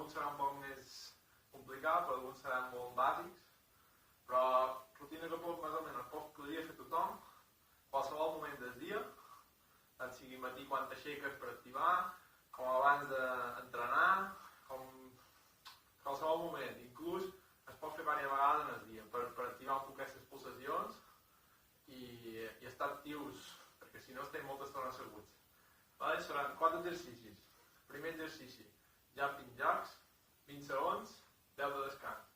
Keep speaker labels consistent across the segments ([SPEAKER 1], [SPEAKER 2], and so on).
[SPEAKER 1] alguns seran un poc més complicats, però alguns seran molt bàsics, però rutina que pot, més o menys, podria fer tothom, qualsevol moment del dia, tant sigui matí quan t'aixeques per activar, com abans d'entrenar, com qualsevol moment, inclús es pot fer diverses vegades en el dia per activar un poc aquestes pulsacions i estar actius, perquè si no estem molta estona asseguts. Vale? Seran 4 exercicis. Primer exercici, jumping jacks, 20 segons, 10 de descans.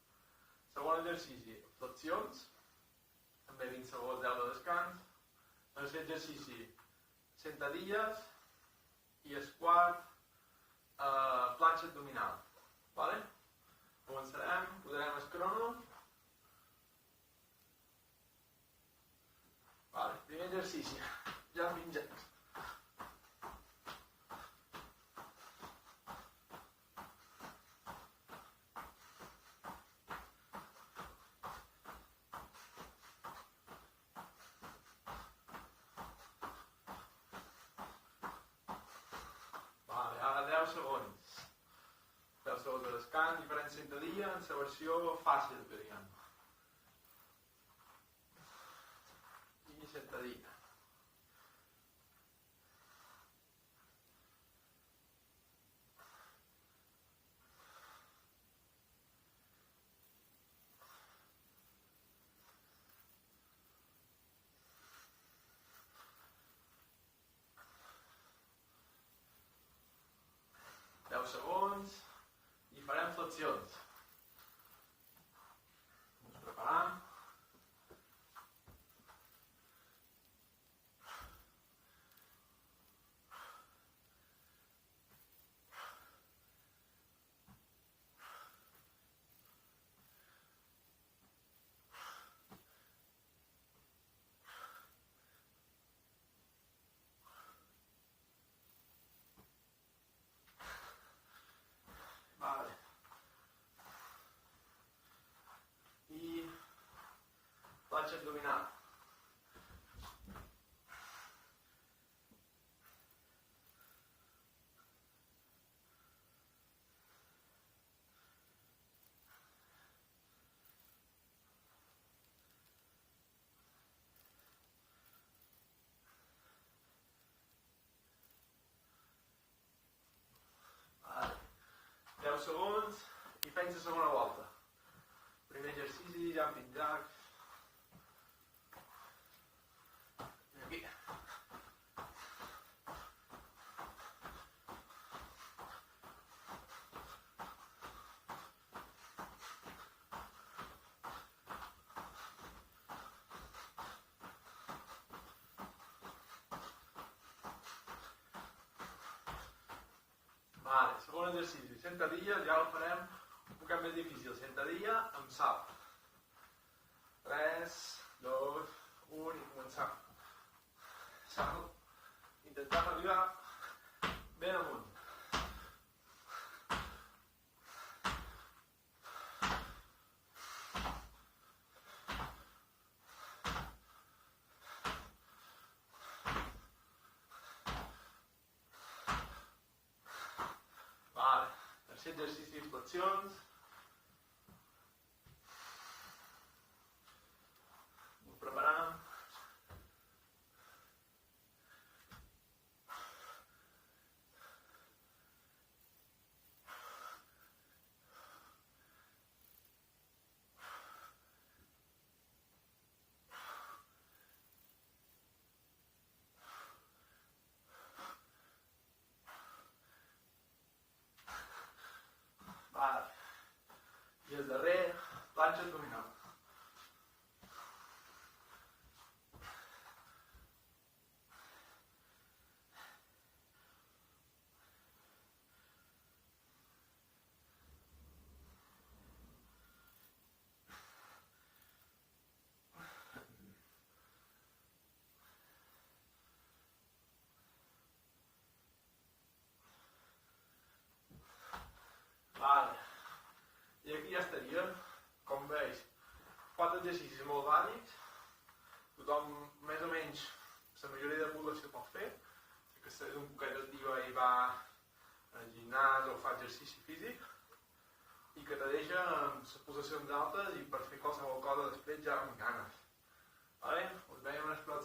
[SPEAKER 1] Segon exercici, flexions, també 20 segons, 10 de descans. Tercer exercici, sentadilles i el quart, planxa abdominal. Vale? Començarem, posarem el crono. Vale, primer exercici, jumping jacks. Vale, ara 10 segons. 10 segons de descans, diferent sentadilla, en la versió fàcil, que diguem. I sentadilla. Segons i farem flexions. Ens preparam. Vale. I planxa abdominal. Vale. 10 segons i fem la segona volta. Primer exercici, jumping jacks. I aquí. Vale, segon exercici, sentadilla, ja el farem un poc més difícil. Sentadilla amb salt. 3, 2, 1 i començam. Salt. Intentant arribar ben amunt. Vale, tercer exercici, flexions. Ens preparam. Vale. I el darrer, planxa abdominal. Vale. I aquí ja estaria. Com veus, 4 exercicis molt bàsics. Tothom, més o menys, la majoria de la població pot fer. Que és un poquet activa i va al gimnàs o fa exercici físic. i que te deixa en les posicions altes i per fer qualsevol cosa després ja amb ganes. Vale? Us veiem en el